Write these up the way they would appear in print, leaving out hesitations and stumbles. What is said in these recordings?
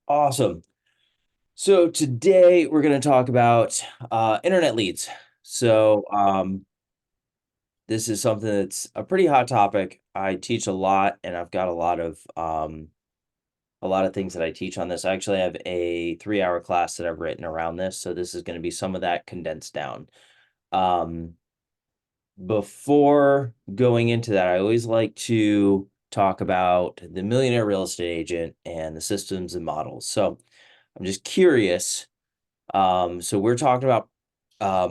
Awesome. So today we're going to talk about internet leads. This is something that's a pretty hot topic. I teach a lot, and I've got a lot of things that I teach on this. I actually have a 3-hour class that I've written around this, so this is going to be some of that condensed down. Um, Before going into that, I always like to talk about the Millionaire Real Estate Agent and the systems and models. So I'm just curious. So we're talking about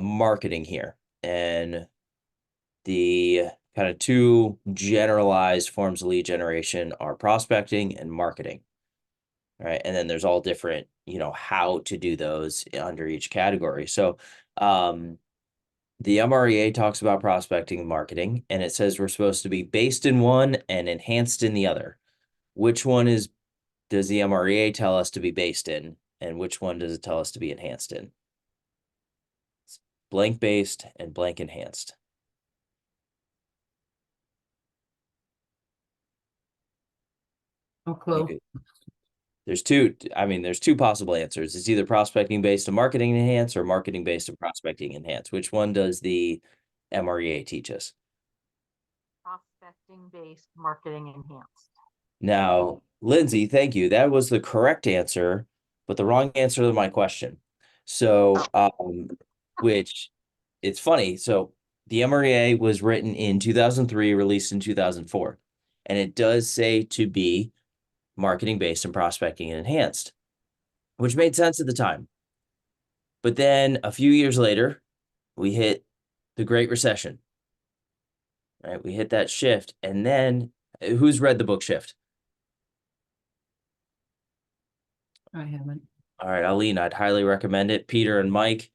marketing here, and the kind of two generalized forms of lead generation are prospecting and marketing, right? And then there's all different, how to do those under each category. So um, the MREA talks about prospecting and marketing, and it says we're supposed to be based in one and enhanced in the other. Which one does the MREA tell us to be based in, and which one does it tell us to be enhanced in? Blank based and blank enhanced. No clue. There's two possible answers. It's either prospecting based and marketing enhanced or marketing based and prospecting enhanced. Which one does the MREA teach us? Prospecting based marketing enhanced. Now, Lindsay, thank you. That was the correct answer, but the wrong answer to my question. So, which it's funny. So the MREA was written in 2003, released in 2004, and it does say to be marketing based and prospecting enhanced, which made sense at the time. But then a few years later, we hit the Great Recession, right? We hit that shift. And then who's read the book Shift? I haven't. All right, Aline, I'd highly recommend it. Peter and Mike,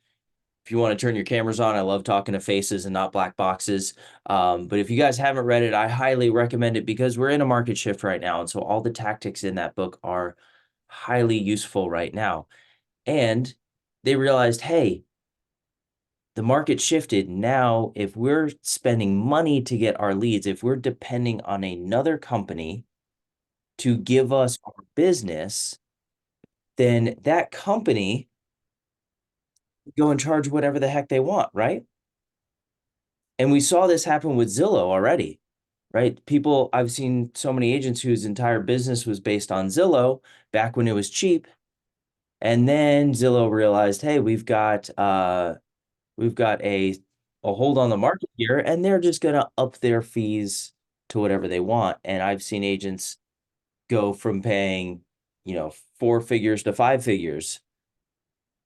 if you want to turn your cameras on, I love talking to faces and not black boxes. But if you guys haven't read it, I highly recommend it because we're in a market shift right now. And so all the tactics in that book are highly useful right now. And they realized, hey, the market shifted. Now, if we're spending money to get our leads, if we're depending on another company to give us our business, then that company go and charge whatever the heck they want, right? And we saw this happen with Zillow already, right? I've seen so many agents whose entire business was based on Zillow back when it was cheap. And then Zillow realized, hey, we've got a hold on the market here, and they're just gonna up their fees to whatever they want. And I've seen agents go from paying, 4 figures to 5 figures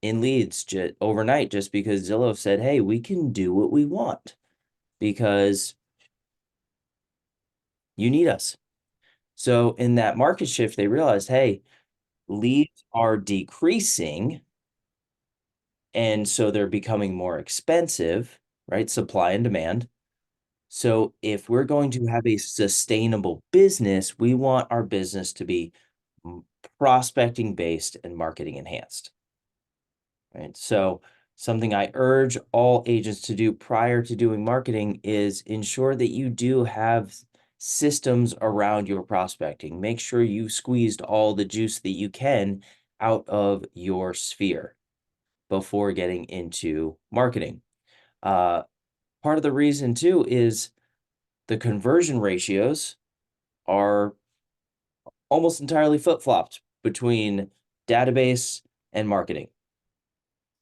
in leads just overnight just because Zillow said, hey, we can do what we want because you need us. So in that market shift, they realized, hey, leads are decreasing, and so they're becoming more expensive, right? Supply and demand. So if we're going to have a sustainable business, we want our business to be prospecting based and marketing enhanced, right? So something I urge all agents to do prior to doing marketing is ensure that you do have systems around your prospecting. Make sure you squeezed all the juice that you can out of your sphere before getting into marketing. Uh, Part of the reason too is the conversion ratios are almost entirely flip-flopped between database and marketing.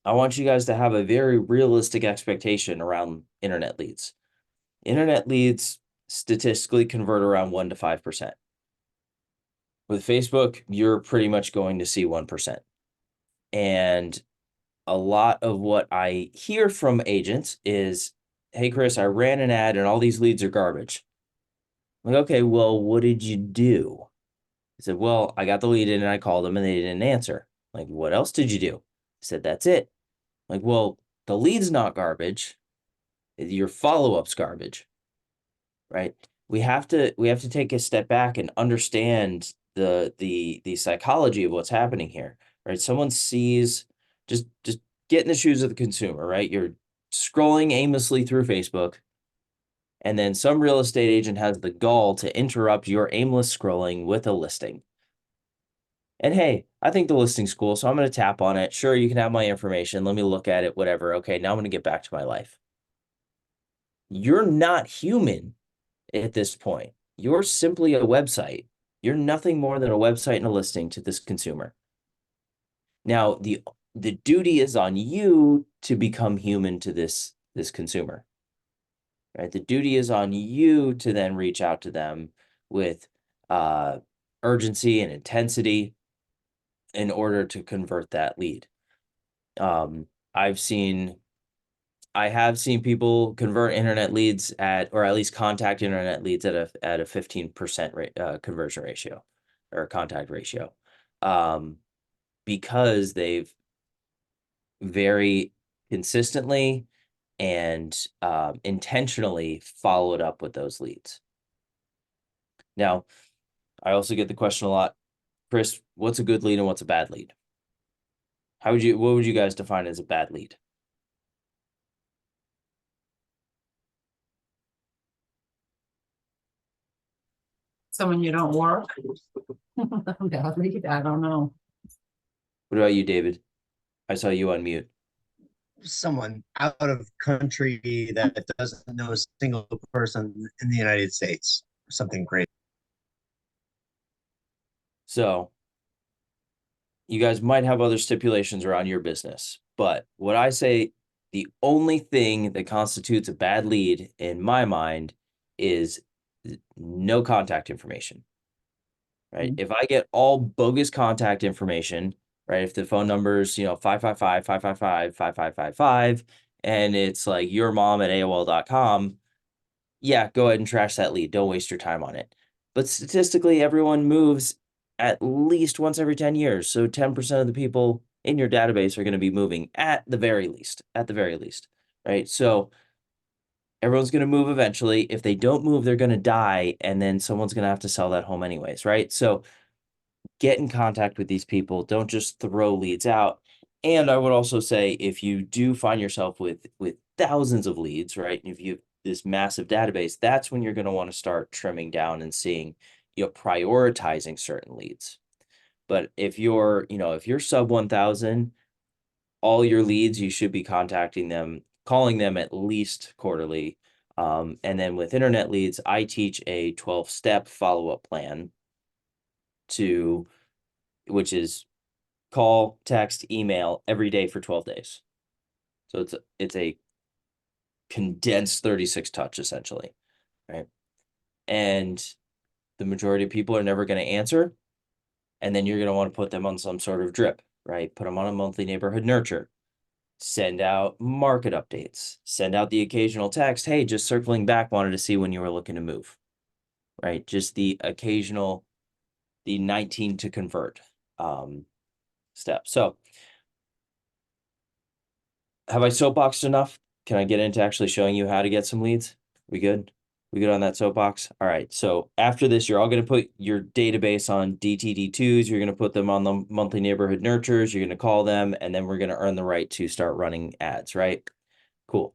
I want you guys to have a very realistic expectation around internet leads. Internet leads statistically convert around 1 to 5%. With Facebook, you're pretty much going to see 1%. And a lot of what I hear from agents is, hey, Chris, I ran an ad and all these leads are garbage. I'm like, okay, well, what did you do? He said, well, I got the lead in and I called them and they didn't answer. Like, what else did you do? I said, that's it. Like, well, the lead's not garbage. Your follow-up's garbage, right? We have to take a step back and understand the psychology of what's happening here, right? Someone sees just get in the shoes of the consumer, right? You're scrolling aimlessly through Facebook, and then some real estate agent has the gall to interrupt your aimless scrolling with a listing. And hey, I think the listing's cool, so I'm going to tap on it. Sure, you can have my information. Let me look at it, whatever. Okay, now I'm going to get back to my life. You're not human at this point. You're simply a website. You're nothing more than a website and a listing to this consumer. Now, the duty is on you to become human to this consumer, right? The duty is on you to then reach out to them with urgency and intensity in order to convert that lead. Um, I've seen I have seen people convert internet leads at, or at least contact internet leads at a 15% conversion ratio or contact ratio, because they've very consistently and intentionally followed up with those leads. Now, I also get the question a lot, Chris, what's a good lead and what's a bad lead? What would you guys define as a bad lead? Someone you don't work. I don't know. What about you, David? I saw you on mute. Someone out of country that doesn't know a single person in the United States. Something great. So you guys might have other stipulations around your business, but what I say, the only thing that constitutes a bad lead in my mind is no contact information, right? If I get all bogus contact information, right? If the phone number's, 555-555-5555, and it's like your mom at AOL.com, yeah, go ahead and trash that lead. Don't waste your time on it. But statistically, everyone moves at least once every 10 years. So 10% of the people in your database are going to be moving at the very least, right? So everyone's going to move eventually. If they don't move, they're going to die. And then someone's going to have to sell that home anyways, right? So get in contact with these people. Don't just throw leads out. And I would also say, if you do find yourself with thousands of leads, right? If you have this massive database, that's when you're going to want to start trimming down and seeing, prioritizing certain leads. But if you're sub 1,000, all your leads, you should be contacting them, calling them at least quarterly. And then with internet leads, I teach a 12-step follow-up plan which is call, text, email every day for 12 days. So it's a condensed 36 touch essentially, right? And the majority of people are never going to answer. And then you're going to want to put them on some sort of drip, right? Put them on a monthly neighborhood nurture, send out market updates, send out the occasional text. Hey, just circling back, wanted to see when you were looking to move, right? Just the occasional, the 19 to convert step. So have I soapboxed enough? Can I get into actually showing you how to get some leads? We good? We good on that soapbox? All right. So after this, you're all going to put your database on DTD2s. You're going to put them on the monthly neighborhood nurtures. You're going to call them, and then we're going to earn the right to start running ads, right? Cool.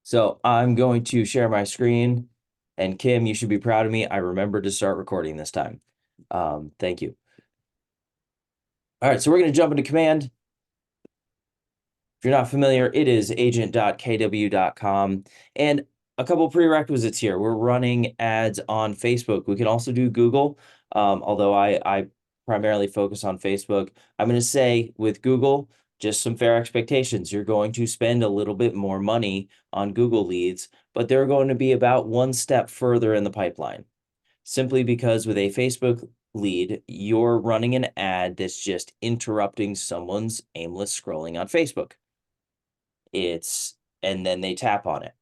So I'm going to share my screen, and Kim, you should be proud of me. I remembered to start recording this time. Thank you. All right. So we're going to jump into command. If you're not familiar, it is agent.kw.com. And a couple prerequisites here. We're running ads on Facebook. We can also do Google, although I primarily focus on Facebook. I'm going to say with Google, just some fair expectations. You're going to spend a little bit more money on Google leads, but they're going to be about one step further in the pipeline. Simply because with a Facebook lead, you're running an ad that's just interrupting someone's aimless scrolling on Facebook. And then they tap on it.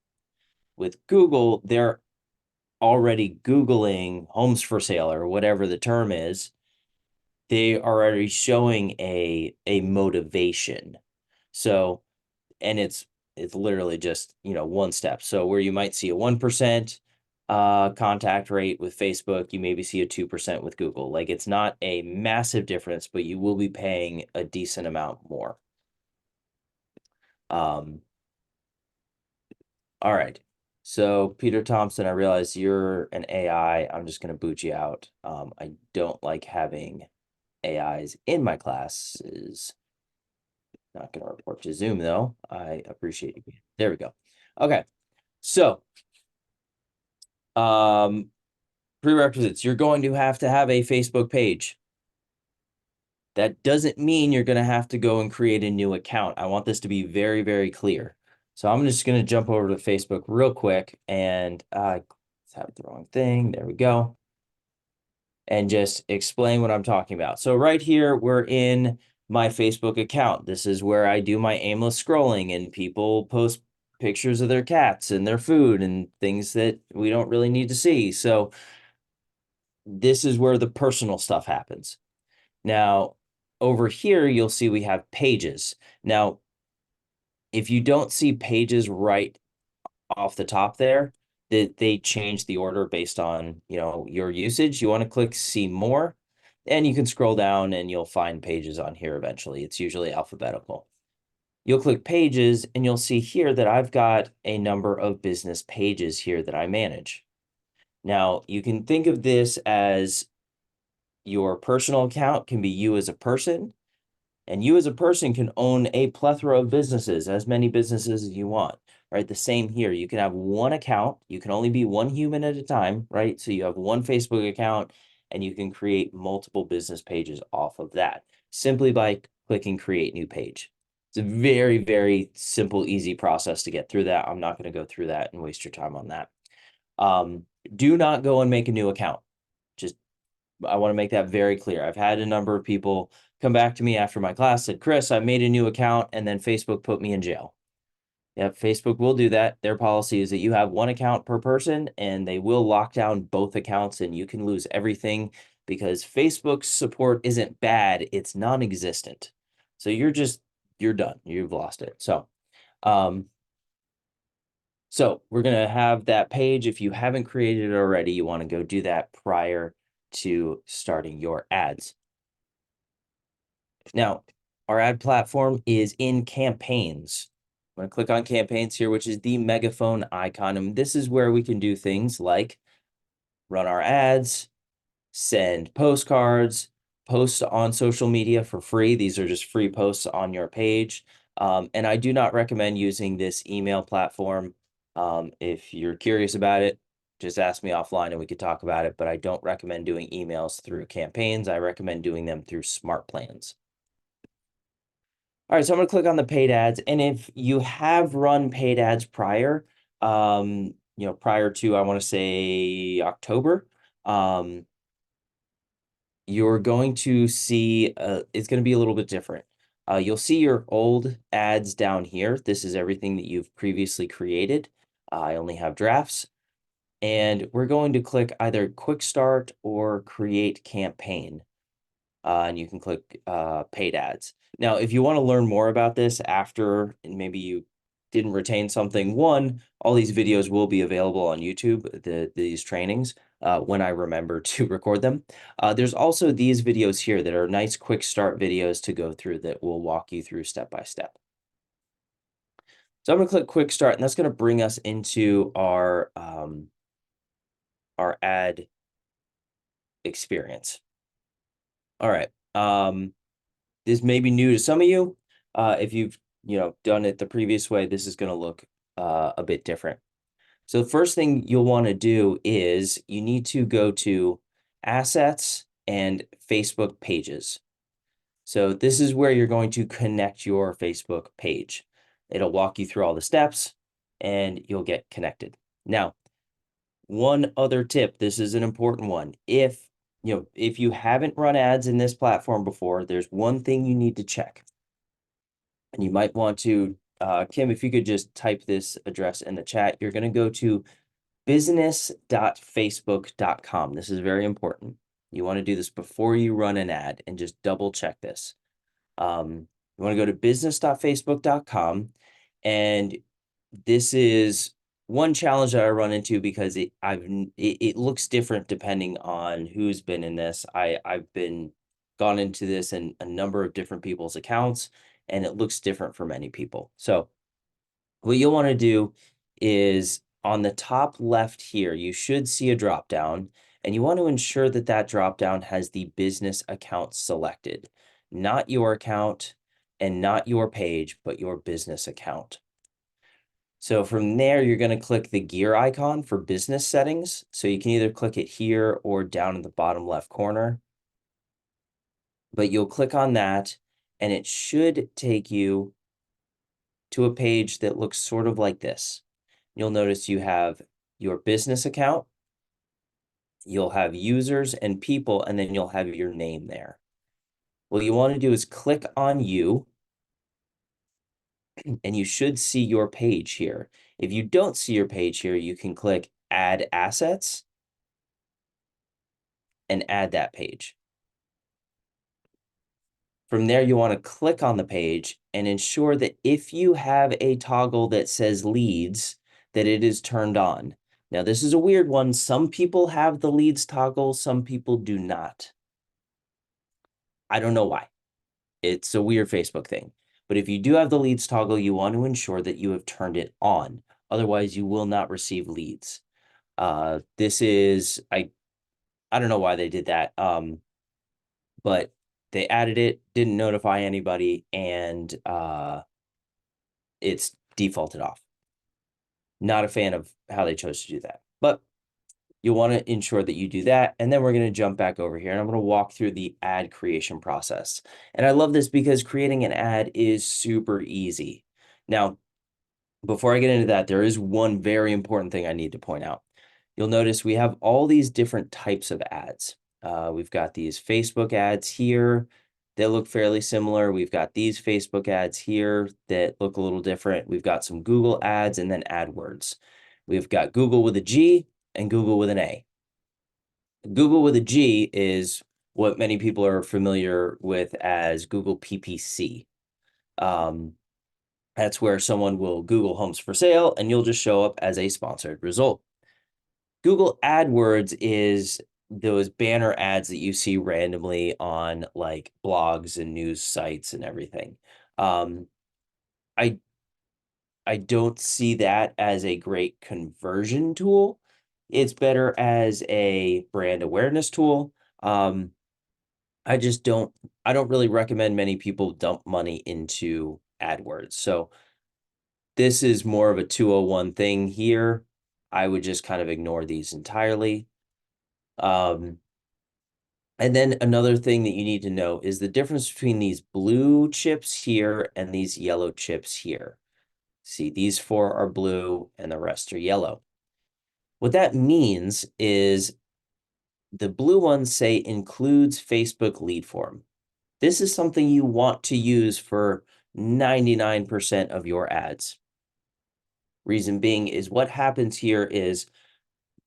With Google, they're already Googling homes for sale or whatever the term is. They are already showing a motivation. So, and it's literally just, one step. So where you might see a 1% contact rate with Facebook, you maybe see a 2% with Google. Like, it's not a massive difference, but you will be paying a decent amount more. All right. So Peter Thompson, I realize you're an AI. I'm just going to boot you out. I don't like having AIs in my classes. Not going to report to Zoom though. I appreciate you. There we go. Okay. So, prerequisites, you're going to have a Facebook page. That doesn't mean you're going to have to go and create a new account. I want this to be very, very clear. So I'm just going to jump over to Facebook real quick and have the wrong thing. There we go. And just explain what I'm talking about. So right here, we're in my Facebook account. This is where I do my aimless scrolling and people post pictures of their cats and their food and things that we don't really need to see. So this is where the personal stuff happens. Now, over here, you'll see we have pages. Now, if you don't see pages right off the top there, that they change the order based on, your usage. You want to click see more, and you can scroll down and you'll find pages on here eventually. It's usually alphabetical. You'll click pages and you'll see here that I've got a number of business pages here that I manage. Now, you can think of this as your personal account can be you as a person, and you as a person can own a plethora of businesses, as many businesses as you want, right? The same here. You can have one account. You can only be one human at a time, right? So you have one Facebook account and you can create multiple business pages off of that simply by clicking create new page. It's a very, very simple, easy process to get through that. I'm not going to go through that and waste your time on that. Do not go and make a new account. I want to make that very clear. I've had a number of people come back to me after my class, said, Chris, I made a new account, and then Facebook put me in jail. Yep, Facebook will do that. Their policy is that you have one account per person, and they will lock down both accounts, and you can lose everything because Facebook's support isn't bad, it's non-existent. So you're done. You've lost it. So we're going to have that page. If you haven't created it already, you want to go do that prior to starting your ads. Now, our ad platform is in Campaigns. I'm going to click on Campaigns here, which is the megaphone icon. And this is where we can do things like run our ads, send postcards, post on social media for free. These are just free posts on your page. And I do not recommend using this email platform. If you're curious about it, just ask me offline and we could talk about it, but I don't recommend doing emails through Campaigns. I recommend doing them through Smart Plans. All right, so I'm going to click on the paid ads. And if you have run paid ads prior, prior to, I want to say October, you're going to see, it's going to be a little bit different. You'll see your old ads down here. This is everything that you've previously created. I only have drafts. And we're going to click either Quick Start or Create Campaign. And you can click Paid Ads. Now, if you want to learn more about this after, and maybe you didn't retain something, all these videos will be available on YouTube, these trainings, when I remember to record them. There's also these videos here that are nice quick start videos to go through that will walk you through step by step. So I'm going to click Quick Start, and that's going to bring us into our ad experience. All right. This may be new to some of you. If you've done it the previous way, this is going to look a bit different. So the first thing you'll want to do is you need to go to Assets and Facebook Pages. So this is where you're going to connect your Facebook page. It'll walk you through all the steps and you'll get connected. Now, one other tip, this is an important one. If you haven't run ads in this platform before, there's one thing you need to check. And you might want to, Kim, if you could just type this address in the chat, you're going to go to business.facebook.com. This is very important. You want to do this before you run an ad and just double check this. You want to go to business.facebook.com, and this is one challenge that I run into because it looks different depending on who's been in this. I've gone into this in a number of different people's accounts, and it looks different for many people. So what you'll want to do is on the top left here, you should see a drop down, And you want to ensure that that dropdown has the business account selected, not your account and not your page, but your business account. So from there, you're going to click the gear icon for business settings. So you can either click it here or down in the bottom left corner. But you'll click on that and it should take you to a page that looks sort of like this. You'll notice you have your business account, you'll have users and people, and then you'll have your name there. What you want to do is click on you, and you should see your page here. If you don't see your page here, you can click Add Assets and add that page. From there, you want to click on the page and ensure that if you have a toggle that says leads, that it is turned on. Now, this is a weird one. Some people have the leads toggle, some people do not. I don't know why. It's a weird Facebook thing. But if you do have the leads toggle, you want to ensure that you have turned it on. Otherwise, you will not receive leads. This is, I don't know why they did that. But they added it, didn't notify anybody, and it's defaulted off. Not a fan of how they chose to do that, but you'll want to ensure that you do that. And then we're going to jump back over here and I'm going to walk through the ad creation process. And I love this because creating an ad is super easy. Now, before I get into that, there is one very important thing I need to point out. You'll notice we have all these different types of ads. We've got these Facebook ads here that look fairly similar. We've got these Facebook ads here that look a little different. We've got some Google ads and then AdWords. We've got Google with a G and Google with an A. Google with a G is what many people are familiar with as Google PPC. That's where someone will Google homes for sale and you'll just show up as a sponsored result. Google AdWords is those banner ads that you see randomly on like blogs and news sites and everything. I don't see that as a great conversion tool. It's better as a brand awareness tool. I don't really recommend many people dump money into AdWords. So this is more of a 201 thing here. I would just kind of ignore these entirely. And then another thing that you need to know is the difference between these blue chips here and these yellow chips here. See, these four are blue and the rest are yellow. What that means is the blue ones say includes Facebook lead form. This is something you want to use for 99% of your ads. Reason being is what happens here is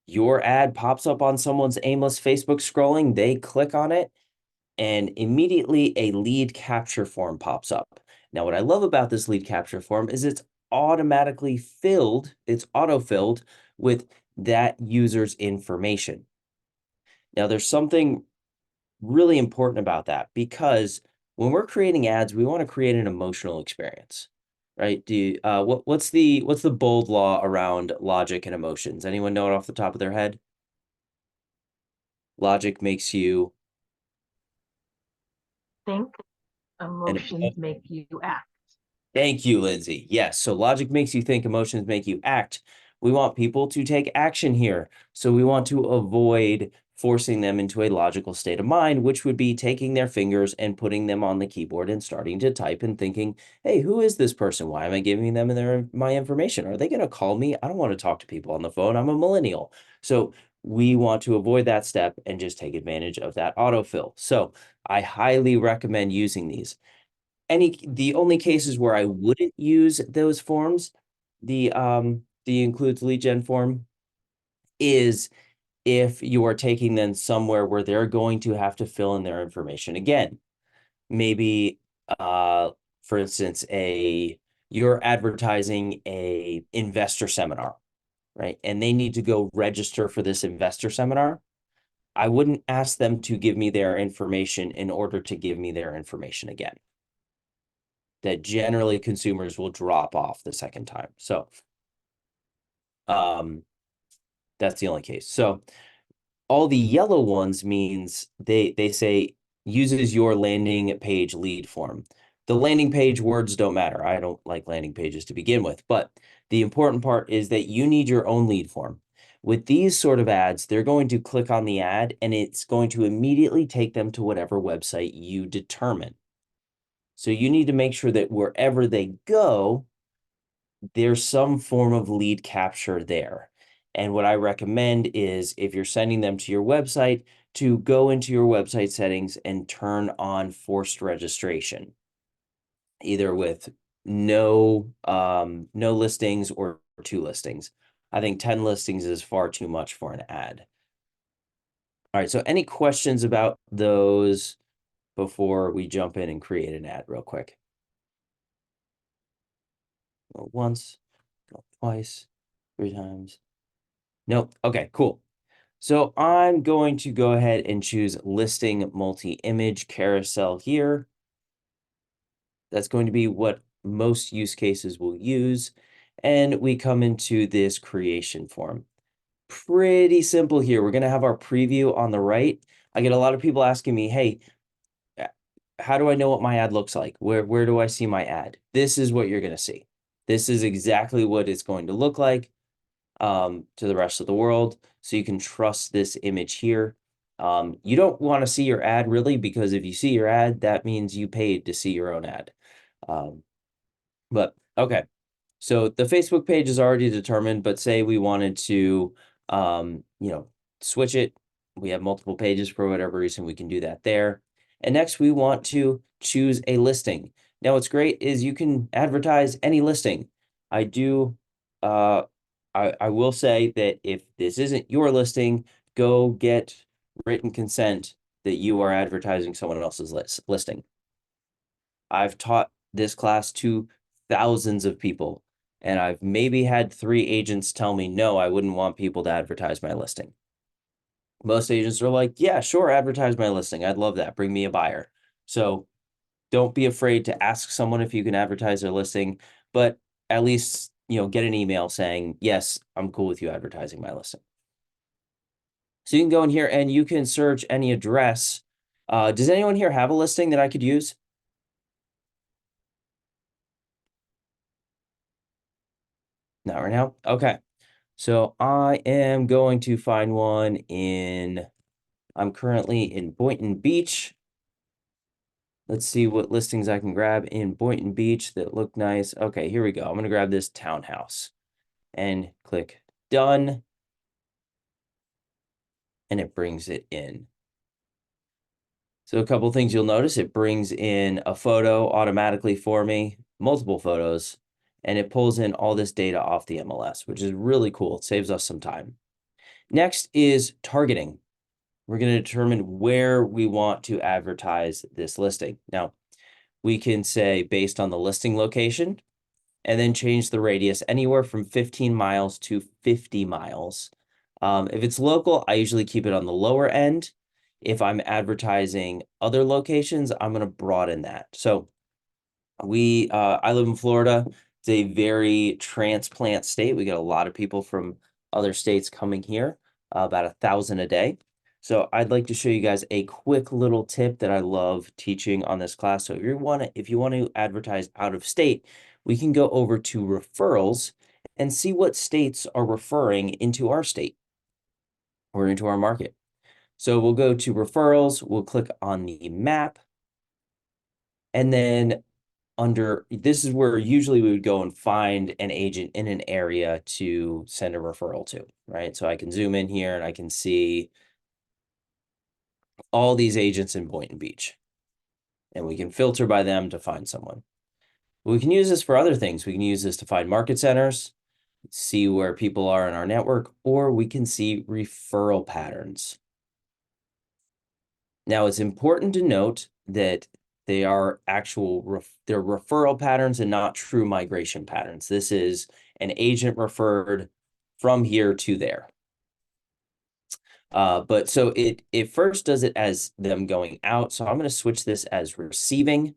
your ad pops up on someone's aimless Facebook scrolling, they click on it, and immediately a lead capture form pops up. Now, what I love about this lead capture form is it's automatically filled, it's auto-filled with that user's information. Now, there's something really important about that because when we're creating ads, we want to create an emotional experience, right? What's the bold law around logic and emotions? Anyone know it off the top of their head? Logic makes you think, emotions make you act. Thank you, Lindsay. Yes, so logic makes you think, emotions make you act. We want people to take action here. So we want to avoid forcing them into a logical state of mind, which would be taking their fingers and putting them on the keyboard and starting to type and thinking, hey, who is this person? Why am I giving them my information? Are they going to call me? I don't want to talk to people on the phone. I'm a millennial. So we want to avoid that step and just take advantage of that autofill. So I highly recommend using these. The only cases where I wouldn't use those forms, the includes lead gen form, is if you are taking them somewhere where they're going to have to fill in their information again. Maybe for instance, you're advertising a investor seminar, right? And they need to go register for this investor seminar. I wouldn't ask them to give me their information in order to give me their information again. That generally consumers will drop off the second time. So that's the only case. So All the yellow ones means they say uses your landing page lead form. The landing page words don't matter. I don't like landing pages to begin with, but the important part is that you need your own lead form. With these sort of ads, they're going to click on the ad and it's going to immediately take them to whatever website you determine. So you need to make sure that wherever they go, there's some form of lead capture there. And what I recommend is if you're sending them to your website, to go into your website settings and turn on forced registration, either with no listings or 2 listings. I think 10 listings is far too much for an ad. All right, so any questions about those before we jump in and create an ad real quick? Go once, go twice, 3 times. Nope. Okay, cool. So I'm going to go ahead and choose listing multi-image carousel here. That's going to be what most use cases will use. And we come into this creation form. Pretty simple here. We're going to have our preview on the right. I get a lot of people asking me, hey, how do I know what my ad looks like? Where do I see my ad? This is what you're going to see. This is exactly what it's going to look like to the rest of the world. So you can trust this image here. You don't want to see your ad really, because if you see your ad, that means you paid to see your own ad. But okay, so the Facebook page is already determined, but say we wanted to, switch it. We have multiple pages for whatever reason, we can do that there. And next we want to choose a listing. Now what's great is you can advertise any listing. I will say that if this isn't your listing, go get written consent that you are advertising someone else's listing. I've taught this class to thousands of people, and I've maybe had 3 agents tell me, no, I wouldn't want people to advertise my listing. Most agents are like, yeah, sure, advertise my listing. I'd love that. Bring me a buyer. So don't be afraid to ask someone if you can advertise their listing, but at least, get an email saying, yes, I'm cool with you advertising my listing. So you can go in here and you can search any address. Does anyone here have a listing that I could use? Not right now? Okay. So I am going to find one I'm currently in Boynton Beach. Let's see what listings I can grab in Boynton Beach that look nice. Okay, here we go. I'm going to grab this townhouse and click done. And it brings it in. So a couple things you'll notice, it brings in a photo automatically for me, multiple photos, and it pulls in all this data off the MLS, which is really cool. It saves us some time. Next is targeting. We're going to determine where we want to advertise this listing. Now, we can say based on the listing location, and then change the radius anywhere from 15 miles to 50 miles. If it's local, I usually keep it on the lower end. If I'm advertising other locations, I'm going to broaden that. So I live in Florida. It's a very transplant state. We get a lot of people from other states coming here, about 1,000 a day. So I'd like to show you guys a quick little tip that I love teaching on this class. So if you want to advertise out of state, we can go over to referrals and see what states are referring into our state or into our market. So we'll go to referrals, we'll click on the map, and then this is where usually we would go and find an agent in an area to send a referral to, right? So I can zoom in here and I can see all these agents in Boynton Beach, and we can filter by them to find someone. We can use this for other things. We can use this to find market centers, see where people are in our network, or we can see referral patterns. Now, it's important to note that they are they're referral patterns and not true migration patterns. This is an agent referred from here to there. But so it first does it as them going out. So I'm going to switch this as receiving.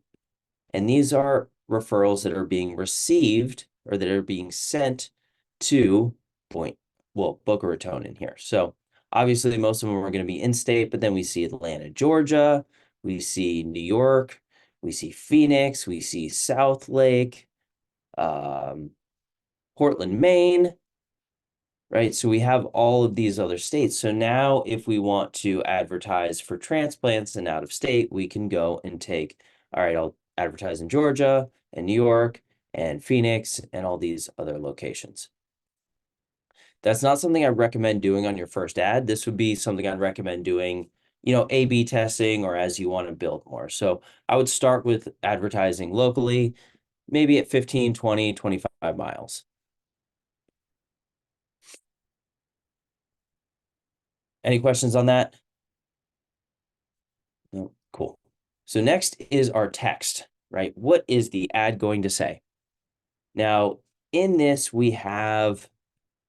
And these are referrals that are being received or that are being sent to Boca Raton in here. So Obviously, most of them are going to be in-state, but then we see Atlanta, Georgia, we see New York, we see Phoenix, we see South Lake, Portland, Maine, right? So we have all of these other states. So now if we want to advertise for transplants and out of state, we can go and take, all right, I'll advertise in Georgia and New York and Phoenix and all these other locations. That's not something I recommend doing on your first ad. This would be something I'd recommend doing, A/B testing or as you want to build more. So I would start with advertising locally, maybe at 15, 20, 25 miles. Any questions on that? No, cool. So next is our text, right? What is the ad going to say? Now, in this, we have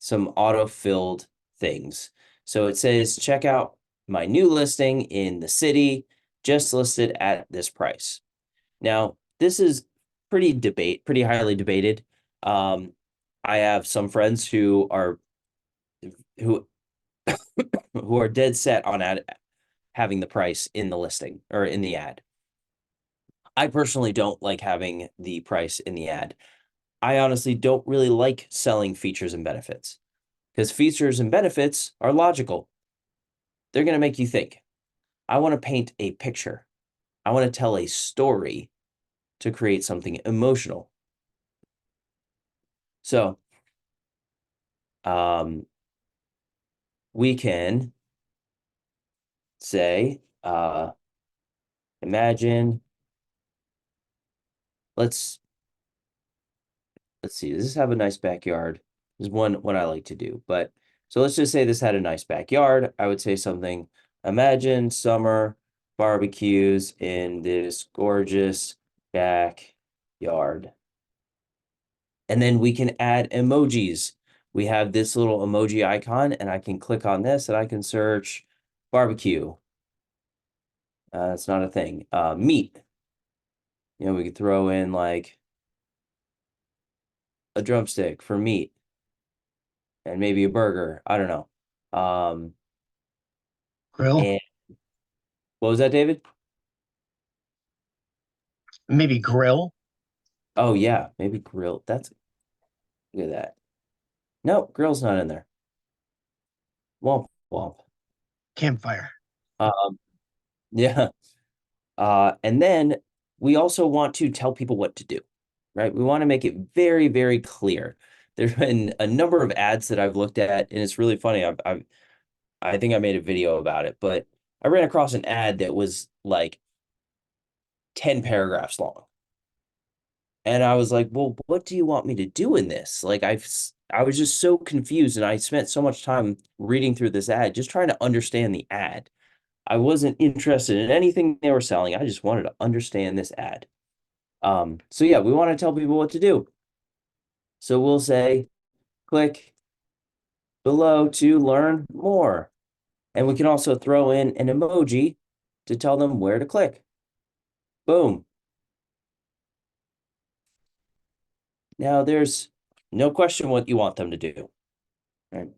some auto-filled things. So it says, check out my new listing in the city, just listed at this price. Now, this is pretty highly debated. I have some friends who are dead set on having the price in the listing or in the ad. I personally don't like having the price in the ad. I honestly don't really like selling features and benefits because features and benefits are logical. They're going to make you think. I want to paint a picture. I want to tell a story to create something emotional. So, we can say, imagine, let's see, does this have a nice backyard? This is one I like to do, but so let's just say this had a nice backyard. I would say something, imagine summer barbecues in this gorgeous backyard. And then we can add emojis. We have this little emoji icon, and I can click on this and I can search barbecue. It's not a thing. Meat. We could throw in like a drumstick for meat and maybe a burger. I don't know. Grill, And what was that, David? maybe grill, Oh yeah, maybe grill. Look at that. No, grill's not in there. Womp womp. campfire. Um, yeah. And then we also want to tell people what to do, right? We want to make it very, very clear. There's been a number of ads that I've looked at, and it's really funny. I think I made a video about it, but I ran across an ad that was like 10 paragraphs long. And I was like, well, what do you want me to do in this? Like, I was just so confused, and I spent so much time reading through this ad, just trying to understand the ad. I wasn't interested in anything they were selling. I just wanted to understand this ad. So yeah, we want to tell people what to do. So we'll say, click below to learn more. And we can also throw in an emoji to tell them where to click. Boom. Now there's no question what you want them to do. Right.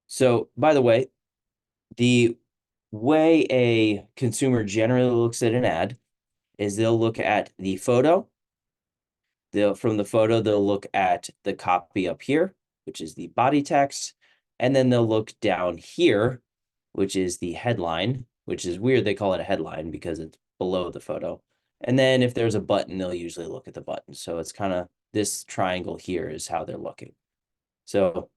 So by the way, the way a consumer generally looks at an ad is they'll look at the photo. From the photo, they'll look at the copy up here, which is the body text, and then they'll look down here, which is the headline, which is weird. They call it a headline because it's below the photo. And then if there's a button, they'll usually look at the button. So it's kind of this triangle here is how they're looking. So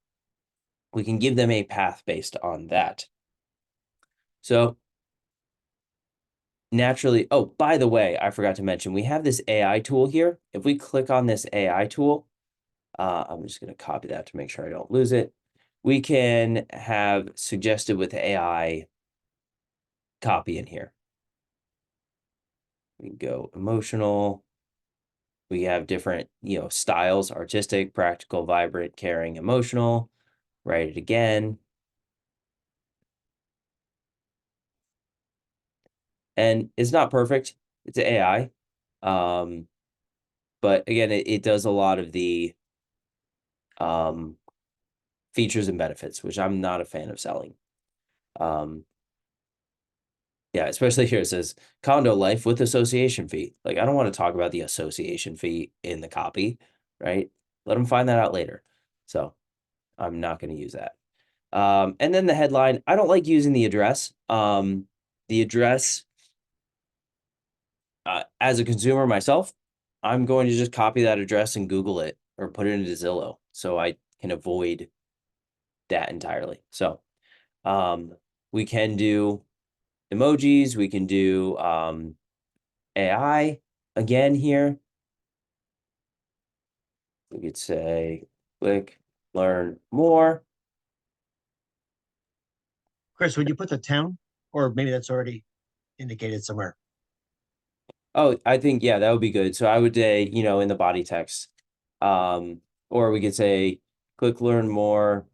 we can give them a path based on that. So naturally, oh, by the way, I forgot to mention, we have this AI tool here. If we click on this AI tool, I'm just going to copy that to make sure I don't lose it. We can have suggested with AI copy in here. We can go emotional. We have different, styles, artistic, practical, vibrant, caring, emotional. Write it again. And it's not perfect. It's AI. But again, it does a lot of the features and benefits, which I'm not a fan of selling. Yeah, especially here it says condo life with association fee. Like, I don't want to talk about the association fee in the copy, right? Let them find that out later. So I'm not going to use that. And then the headline, I don't like using the address. The address, as a consumer myself, I'm going to just copy that address and Google it or put it into Zillow so I can avoid that entirely. So we can do emojis, we can do AI again here. We could say click, learn more. Chris, would you put the town, or maybe that's already indicated somewhere? Oh, I think, yeah, that would be good. So I would say, in the body text. Or we could say click learn more,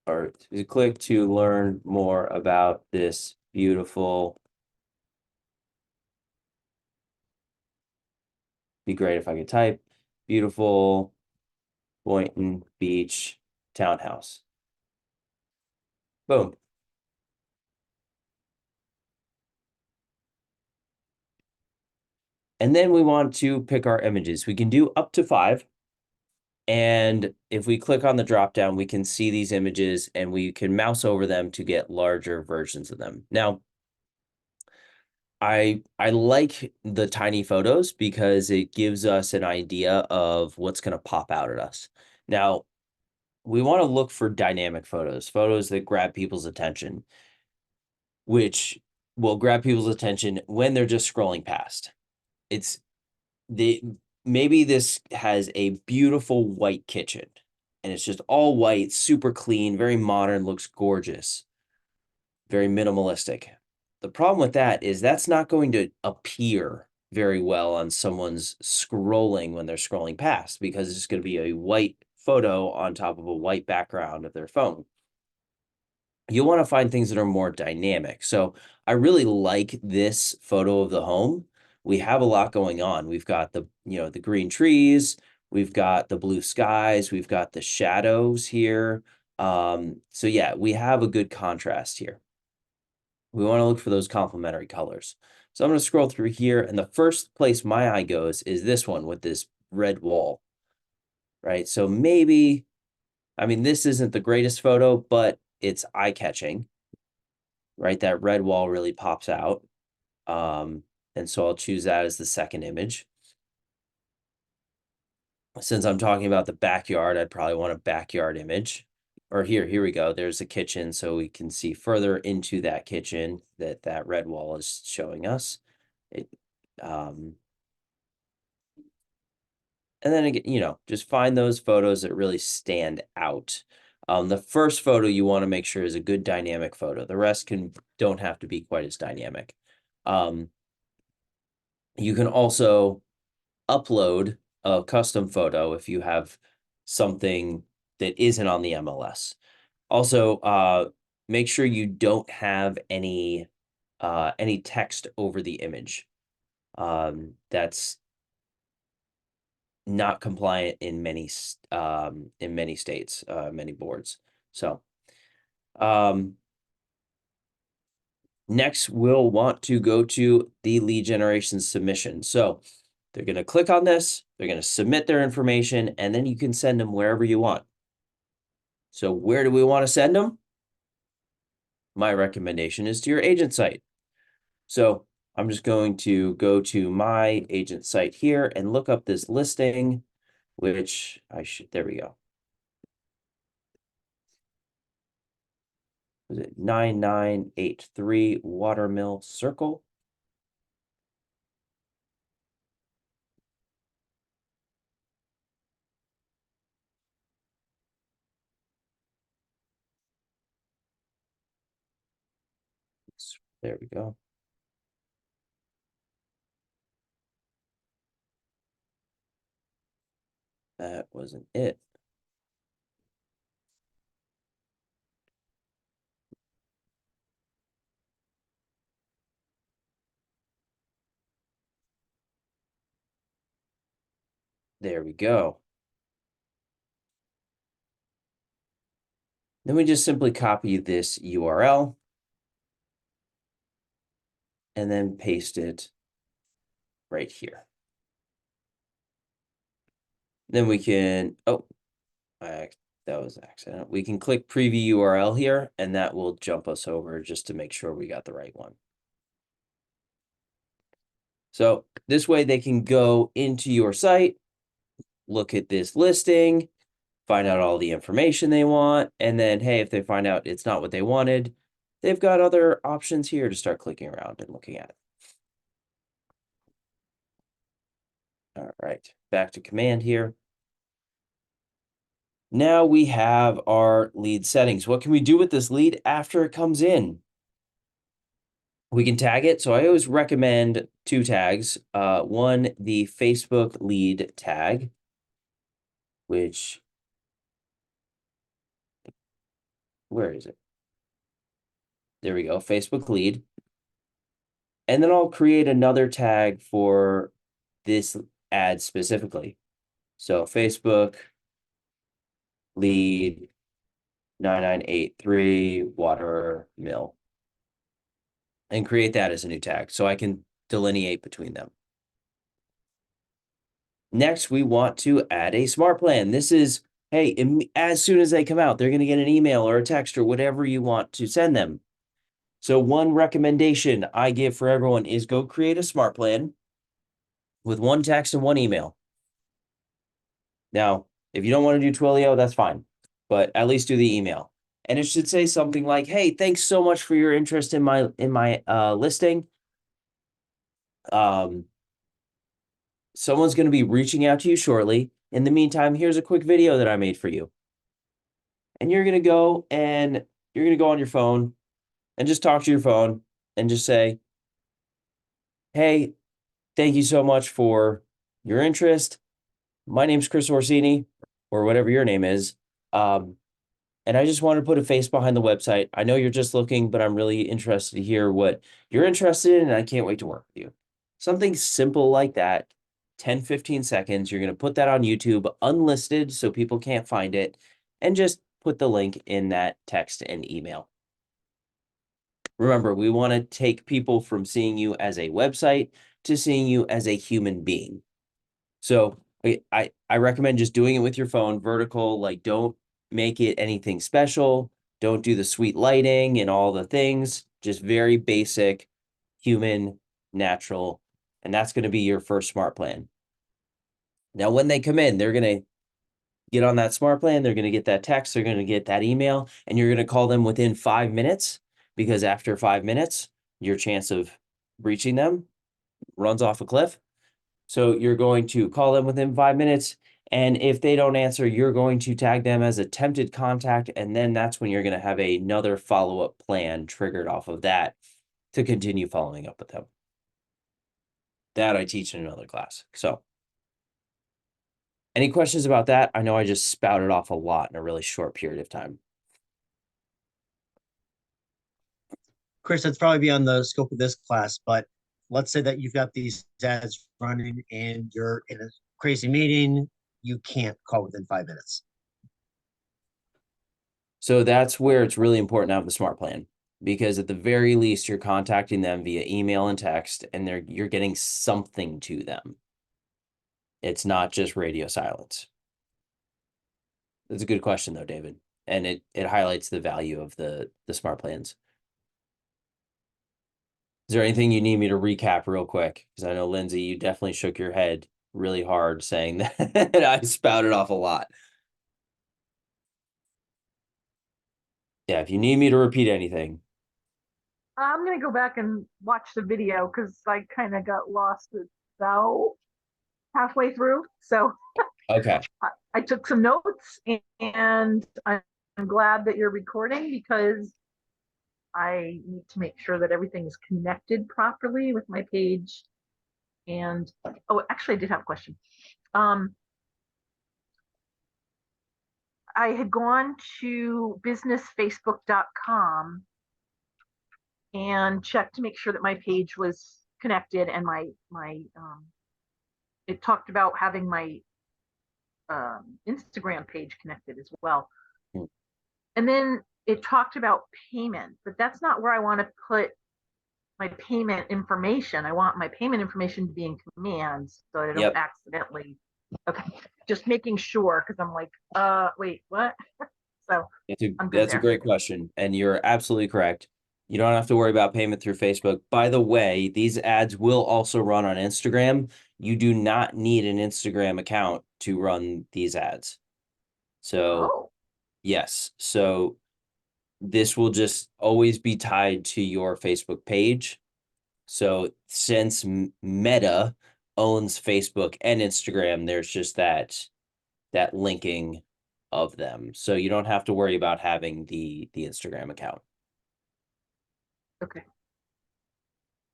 or click to learn more about this beautiful. Be great if I could type beautiful Boynton Beach townhouse. Boom. And then we want to pick our images. We can do up to 5. And if we click on the drop down, we can see these images and we can mouse over them to get larger versions of them. Now, I like the tiny photos because it gives us an idea of what's going to pop out at us. Now, we want to look for dynamic photos, photos that grab people's attention, which will grab people's attention when they're just scrolling past. It's maybe this has a beautiful white kitchen and it's just all white, super clean, very modern, looks gorgeous, very minimalistic. The problem with that is that's not going to appear very well on someone's scrolling when they're scrolling past because it's going to be a white photo on top of a white background of their phone. You want to find things that are more dynamic. So I really like this photo of the home. We have a lot going on. We've got the green trees, we've got the blue skies, we've got the shadows here. So yeah, we have a good contrast here. We want to look for those complementary colors. So I'm going to scroll through here, and the first place my eye goes is this one with this red wall, right? So maybe, I mean, this isn't the greatest photo, but it's eye-catching, right? That red wall really pops out. And so I'll choose that as the second image. Since I'm talking about the backyard, I'd probably want a backyard image. Or here we go. There's a kitchen, so we can see further into that kitchen that red wall is showing us. It, and then again, just find those photos that really stand out. The first photo you want to make sure is a good dynamic photo. The rest don't have to be quite as dynamic. You can also upload a custom photo if you have something that isn't on the MLS. Also, make sure you don't have any text over the image. That's not compliant in many states, many boards. So, next we'll want to go to the lead generation submission. So they're going to click on this, they're going to submit their information, and then you can send them wherever you want. So where do we want to send them? My recommendation is to your agent site. So I'm just going to go to my agent site here and look up this listing, which there we go. Was it 9983 Watermill Circle? There we go. That wasn't it. There we go. Then we just simply copy this URL and then paste it right here. Then we can, that was an accident. We can click preview URL here, and that will jump us over just to make sure we got the right one. So this way they can go into your site, look at this listing, find out all the information they want, and then, hey, if they find out it's not what they wanted, they've got other options here to start clicking around and looking at it. All right, back to command here. Now we have our lead settings. What can we do with this lead after it comes in? We can tag it. So I always recommend 2 tags. One, the Facebook lead tag, which, where is it? There we go, Facebook lead. And then I'll create another tag for this ad specifically. So Facebook lead 9983 water mill. And create that as a new tag so I can delineate between them. Next, we want to add a smart plan. This is, hey, as soon as they come out, they're going to get an email or a text or whatever you want to send them. So one recommendation I give for everyone is go create a smart plan with 1 text and 1 email. Now, if you don't want to do Twilio, that's fine, but at least do the email. And it should say something like, hey, thanks so much for your interest in my listing. Someone's going to be reaching out to you shortly. In the meantime, here's a quick video that I made for you. And you're going to go on your phone and just talk to your phone and just say, hey, thank you so much for your interest. My name's Chris Orsini, or whatever your name is. And I just want to put a face behind the website. I know you're just looking, but I'm really interested to hear what you're interested in, and I can't wait to work with you. Something simple like that, 10, 15 seconds. You're going to put that on YouTube, unlisted, so people can't find it, and just put the link in that text and email. Remember, we want to take people from seeing you as a website to seeing you as a human being. So I recommend just doing it with your phone, vertical, like don't make it anything special. Don't do the sweet lighting and all the things, just very basic, human, natural. And that's going to be your first smart plan. Now, when they come in, they're going to get on that smart plan. They're going to get that text. They're going to get that email, and you're going to call them within 5 minutes, because after 5 minutes, your chance of reaching them runs off a cliff. So you're going to call them within 5 minutes. And if they don't answer, you're going to tag them as attempted contact. And then that's when you're going to have another follow-up plan triggered off of that to continue following up with them. That I teach in another class. So any questions about that? I know I just spouted off a lot in a really short period of time. Chris, that's probably beyond the scope of this class, but let's say that you've got these ads running and you're in a crazy meeting, you can't call within 5 minutes. So that's where it's really important to have the smart plan, because at the very least, you're contacting them via email and text, and you're getting something to them. It's not just radio silence. That's a good question though, David. And it highlights the value of the smart plans. Is there anything you need me to recap real quick? Because I know, Lindsay, you definitely shook your head really hard saying that I spouted off a lot. Yeah, if you need me to repeat anything. I'm gonna go back and watch the video because I kind of got lost about halfway through. So Okay. I took some notes, and I'm glad that you're recording because I need to make sure that everything is connected properly with my page. And oh, actually, I did have a question. I had gone to businessfacebook.com and checked to make sure that my page was connected, and it talked about having my Instagram page connected as well. Hmm. And then it talked about payment, but that's not where I want to put my payment information. I want my payment information to be in commands so I don't Yep. accidentally. Okay, just making sure because I'm like, wait, what? So I'm good That's a there. great question, and you're absolutely correct. You don't have to worry about payment through Facebook. By the way, these ads will also run on Instagram. You do not need an Instagram account to run these ads. So, Oh, yes. So this will just always be tied to your Facebook page. So since Meta owns Facebook and Instagram, there's just that linking of them. So you don't have to worry about having the Instagram account. okay.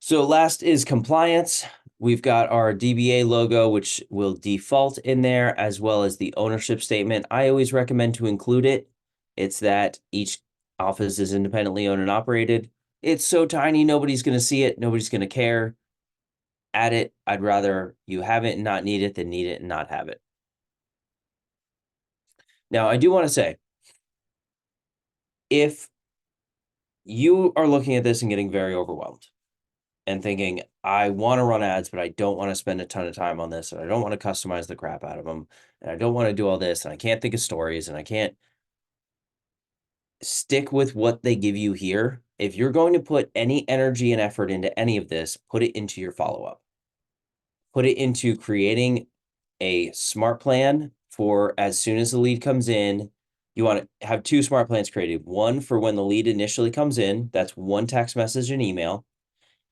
So last is compliance. We've got our DBA logo, which will default in there, as well as the ownership statement. I always recommend to include it. It's that each office is independently owned and operated. It's so tiny, nobody's going to see it. Nobody's going to care. Add it. I'd rather you have it and not need it than need it and not have it. Now, I do want to say, if you are looking at this and getting very overwhelmed and thinking, I want to run ads, but I don't want to spend a ton of time on this, and I don't want to customize the crap out of them, and I don't want to do all this, and I can't think of stories, and I can't stick with what they give you here. If you're going to put any energy and effort into any of this, put it into your follow-up. Put it into creating a smart plan for as soon as the lead comes in. You want to have 2 smart plans created. One for when the lead initially comes in, that's 1 text message and email,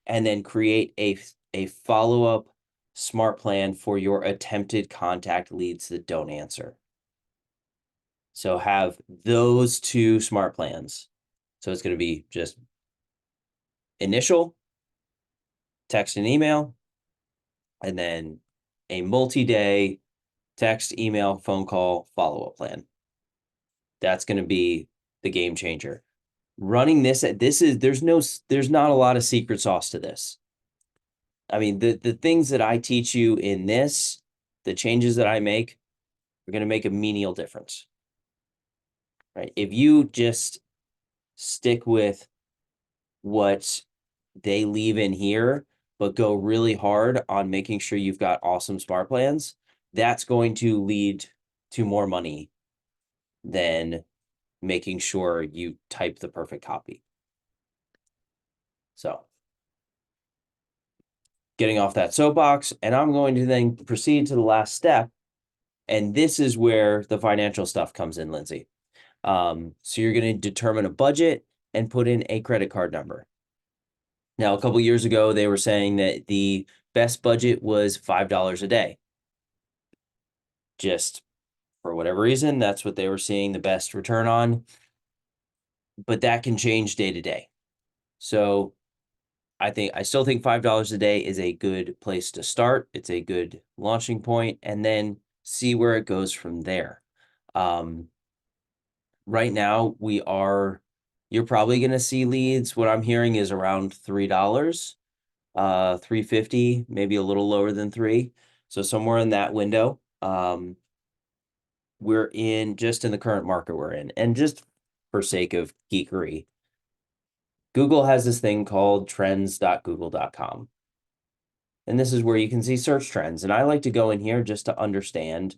and then create a follow-up smart plan for your attempted contact leads that don't answer. So have those 2 smart plans. So it's going to be just initial, text and email, and then a multi-day text, email, phone call, follow-up plan. That's going to be the game changer. Running this there's not a lot of secret sauce to this. I mean, the things that I teach you in this, the changes that I make are going to make a menial difference. Right? If you just stick with what they leave in here, but go really hard on making sure you've got awesome smart plans, that's going to lead to more money than making sure you type the perfect copy. So, getting off that soapbox, and I'm going to then proceed to the last step. And this is where the financial stuff comes in, Lindsay. So you're going to determine a budget and put in a credit card number. Now, a couple years ago, they were saying that the best budget was $5 a day. Just for whatever reason, that's what they were seeing the best return on. But that can change day to day. So I still think $5 a day is a good place to start. It's a good launching point, and then see where it goes from there. Right now you're probably going to see leads. What I'm hearing is around $3, $3.50, maybe a little lower than $3. So somewhere in that window. We're just in the current market we're in, and just for sake of geekery, Google has this thing called trends.google.com. And this is where you can see search trends. And I like to go in here just to understand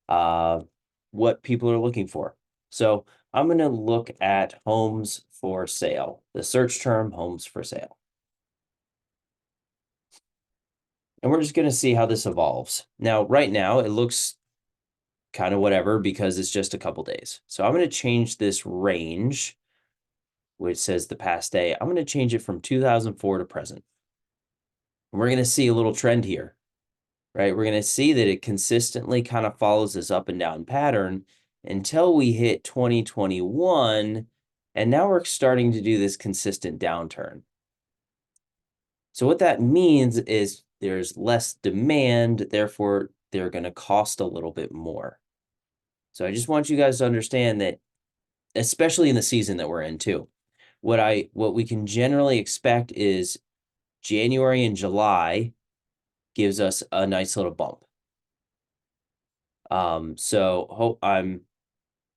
what people are looking for. So I'm going to look at homes for sale, the search term homes for sale. And we're just going to see how this evolves. Now, right now, it looks kind of whatever because it's just a couple days. So I'm going to change this range, which says the past day. I'm going to change it from 2004 to present. And we're going to see a little trend here, right? We're going to see that it consistently kind of follows this up and down pattern until we hit 2021. And now we're starting to do this consistent downturn. So what that means is there's less demand, therefore they're going to cost a little bit more. So I just want you guys to understand that, especially in the season that we're in too, what we can generally expect is January and July gives us a nice little bump. So I'm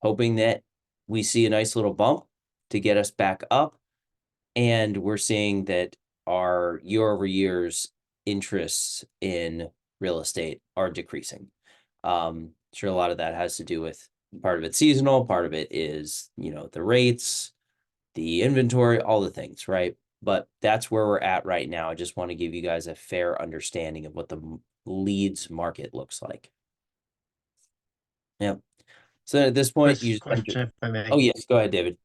hoping that we see a nice little bump to get us back up. And we're seeing that our year over year's interests in real estate are decreasing. Sure, a lot of that has to do with part of it seasonal, part of it is, the rates, the inventory, all the things, right? But that's where we're at right now. I just want to give you guys a fair understanding of what the leads market looks like. Yep. So at this point, you Question, if I may. oh yes, go ahead, David.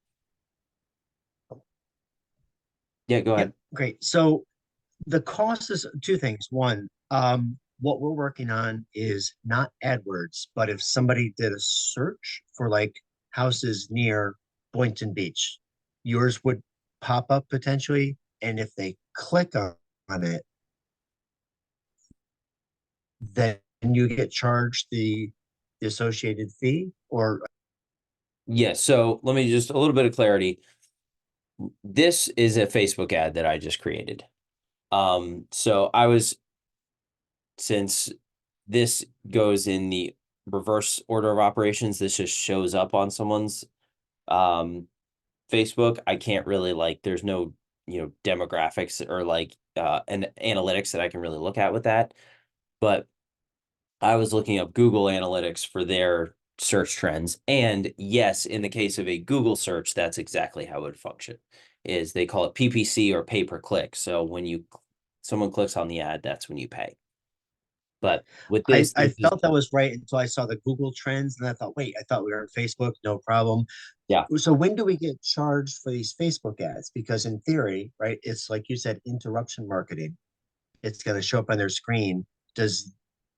Yeah, go ahead. Yep, great. So the cost is two things. One, what we're working on is not AdWords, but if somebody did a search for like houses near Boynton Beach, yours would pop up potentially. And if they click on it, then you get charged the associated fee, or Yes. So let me just a little bit of clarity. This is a Facebook ad that I just created. So since this goes in the reverse order of operations, this just shows up on someone's Facebook. I can't really there's no, demographics or an analytics that I can really look at with that. But I was looking up Google Analytics for their search trends. And yes, in the case of a Google search, that's exactly how it would function. Is they call it PPC or pay per click. So when someone clicks on the ad, that's when you pay. But with I this, felt that was right until I saw the Google Trends, and I thought, wait, I thought we were on Facebook, no problem. Yeah. So when do we get charged for these Facebook ads? Because in theory, right, it's like you said, interruption marketing. It's going to show up on their screen.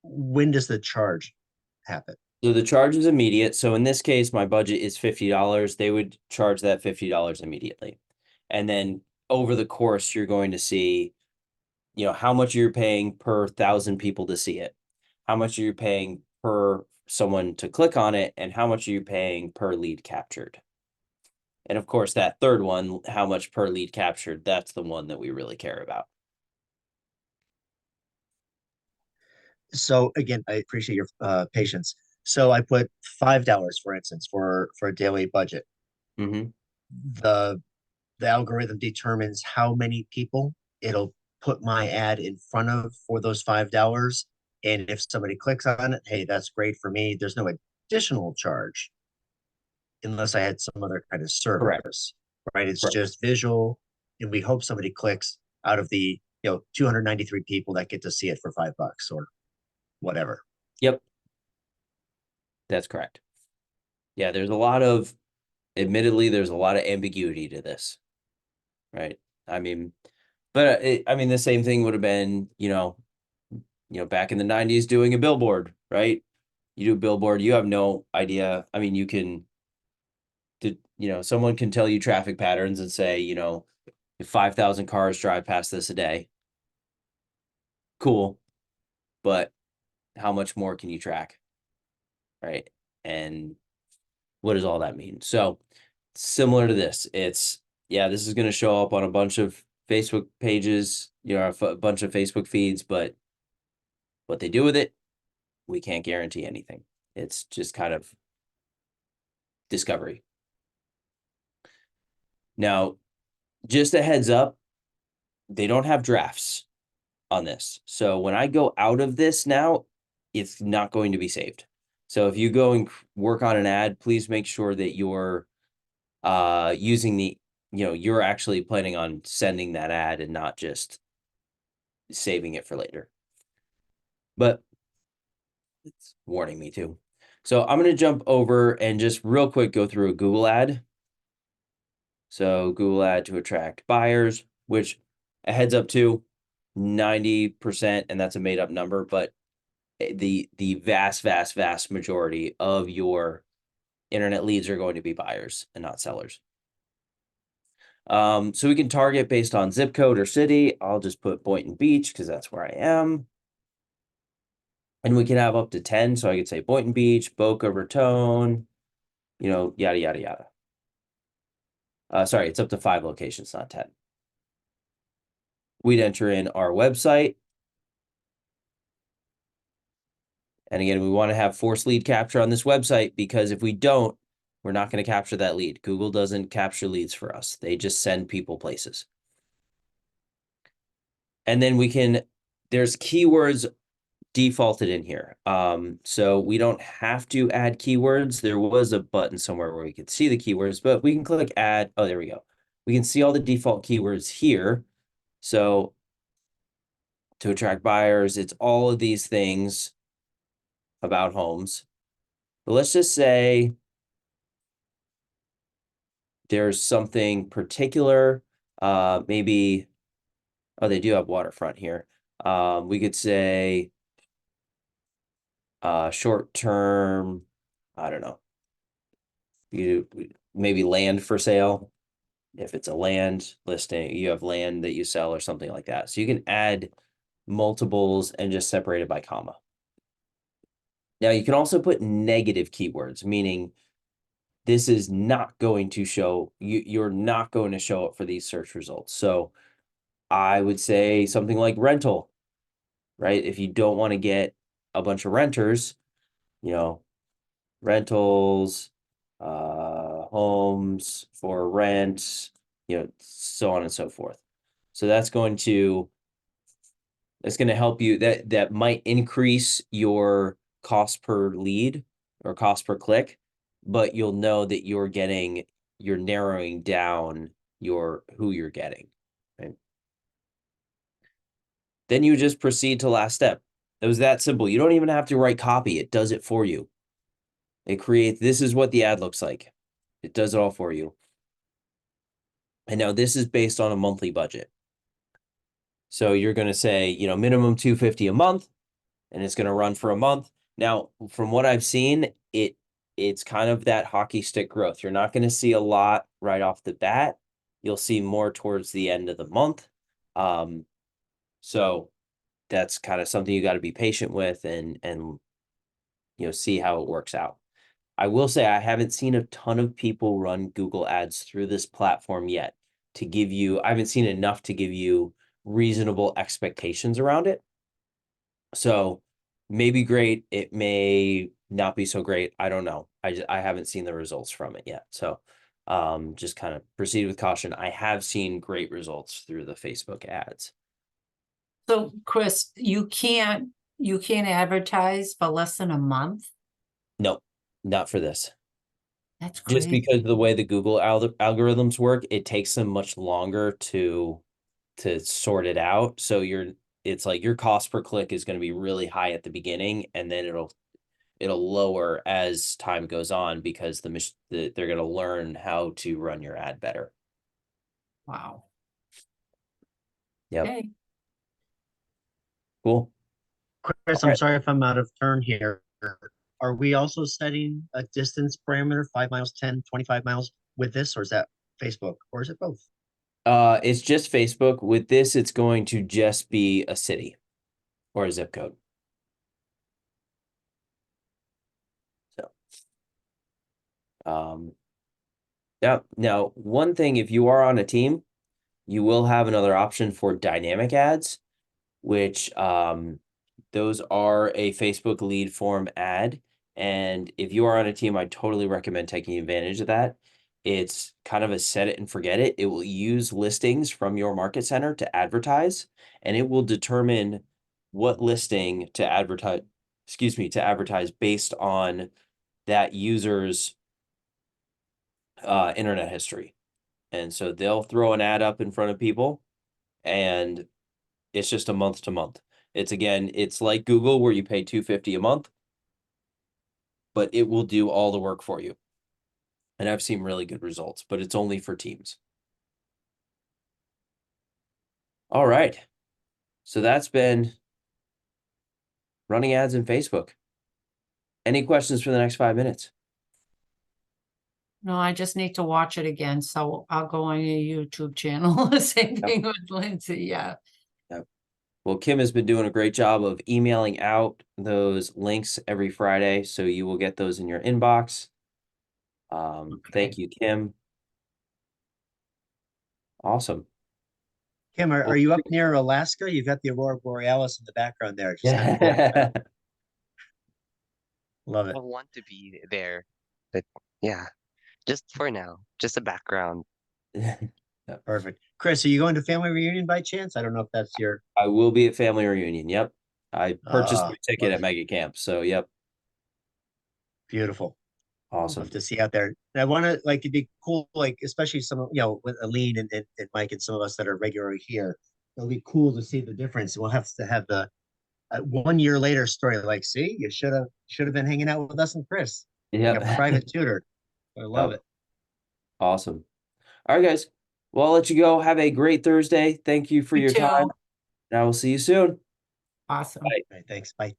When does the charge happen? So the charge is immediate. So in this case, my budget is $50. They would charge that $50 immediately. And then over the course, you're going to see, how much you're paying per 1,000 people to see it, how much are you paying per someone to click on it, and how much are you paying per lead captured. And of course, that third one, how much per lead captured, that's the one that we really care about. So again, I appreciate your patience. So I put $5, for instance, for a daily budget. Mm-hmm. The algorithm determines how many people it'll put my ad in front of for those $5. And if somebody clicks on it, hey, that's great for me. There's no additional charge unless I had some other kind of service, right? It's Correct. just visual, and we hope somebody clicks out of the 293 people that get to see it for $5 or whatever. Yep. That's correct. Yeah, admittedly, there's a lot of ambiguity to this, right? I mean, but the same thing would have been, back in the 90s doing a billboard, right? You do a billboard, you have no idea. I mean, someone can tell you traffic patterns and say, if 5,000 cars drive past this a day, cool. But how much more can you track? Right. And what does all that mean? So similar to this, this is going to show up on a bunch of Facebook pages, a bunch of Facebook feeds, but what they do with it, we can't guarantee anything. It's just kind of discovery. Now, just a heads up, they don't have drafts on this. So when I go out of this now, it's not going to be saved. So if you go and work on an ad, please make sure that you're using you're actually planning on sending that ad and not just saving it for later. But it's warning me too. So I'm going to jump over and just real quick go through a Google ad. So Google ad to attract buyers, which a heads up to 90%, and that's a made up number, but the vast majority of your internet leads are going to be buyers and not sellers. So we can target based on zip code or city. I'll just put Boynton Beach because that's where I am. And we can have up to 10. So I could say Boynton Beach, Boca Raton, yada, yada, yada. Sorry, it's up to 5 locations, not 10. We'd enter in our website. And again, we want to have forced lead capture on this website because if we don't, We're not going to capture that lead. Google doesn't capture leads for us. They just send people places. And then there's keywords defaulted in here. So we don't have to add keywords. There was a button somewhere where we could see the keywords, but we can click add. Oh, there we go. We can see all the default keywords here. So to attract buyers, it's all of these things about homes. But let's just say there's something particular, maybe, oh, they do have waterfront here. We could say short term, I don't know, maybe land for sale. If it's a land listing, you have land that you sell or something like that. So you can add multiples and just separate it by comma. Now you can also put negative keywords, meaning this is not going to show, you're not going to show up for these search results. So I would say something like rental, right? If you don't want to get a bunch of renters, rentals, homes for rent, so on and so forth. So it's going to help you, that might increase your cost per lead or cost per click, but you'll know that you're narrowing down who you're getting, right? Then you just proceed to last step. It was that simple. You don't even have to write copy. It does it for you. This is what the ad looks like. It does it all for you. And now this is based on a monthly budget. So you're going to say, minimum $250 a month, and it's going to run for a month. Now, from what I've seen, it's kind of that hockey stick growth. You're not going to see a lot right off the bat. You'll see more towards the end of the month. So that's kind of something you got to be patient with and see how it works out. I will say I haven't seen a ton of people run Google Ads through this platform yet I haven't seen enough to give you reasonable expectations around it. So maybe great. It may not be so great. I don't know. I haven't seen the results from it yet. So just kind of proceed with caution. I have seen great results through the Facebook ads. So Chris, you can't advertise for less than a month? No, not for this. That's Just crazy. because of the way the Google algorithms work, it takes them much longer to sort it out. So it's like your cost per click is going to be really high at the beginning, and then it'll lower as time goes on because they're going to learn how to run your ad better. Wow. Yep. Okay. Cool. Chris, All I'm right. sorry if I'm out of turn here. Are we also setting a distance parameter, 5 miles, 10, 25 miles with this, or is that Facebook, or is it both? It's just Facebook. With this, it's going to just be a city or a zip code. So, yeah. Now, one thing, if you are on a team, you will have another option for dynamic ads, which those are a Facebook lead form ad. And if you are on a team, I totally recommend taking advantage of that. It's kind of a set it and forget it. It will use listings from your market center to advertise, and it will determine what listing to advertise, based on that user's internet history. And so they'll throw an ad up in front of people, and it's just a month to month. It's like Google where you pay $250 a month, but it will do all the work for you. And I've seen really good results, but it's only for teams. All right. So that's been running ads in Facebook. Any questions for the next 5 minutes? No, I just need to watch it again, so I'll go on your YouTube channel. Same thing with Lindsay, yeah. Well, Kim has been doing a great job of emailing out those links every Friday, so you will get those in your inbox. Thank you, Kim. Awesome. Kim, are you up near Alaska? You've got the Aurora Borealis in the background there. Just had to point that out. Love it. I want to be there, but yeah, Just for now, just a background. Perfect. Chris, are you going to family reunion by chance? I don't know if that's your, I will be at family reunion. Yep. I purchased my ticket love at Mega Camp. So, yep. beautiful. Awesome. Love to see out there. And I want to like it'd be cool, like especially some of with Aline and Mike and some of us that are regularly here. It'll be cool to see the difference. We'll have to have the 1 year later story. Like, see, you should have been hanging out with us and Chris, like Yep. a private tutor. I love Yep. it. Awesome. All right, guys. Well, I'll let you go. Have a great Thursday. Thank you for You your time. too. And I will see you soon. Awesome. Bye. All right, thanks. Bye.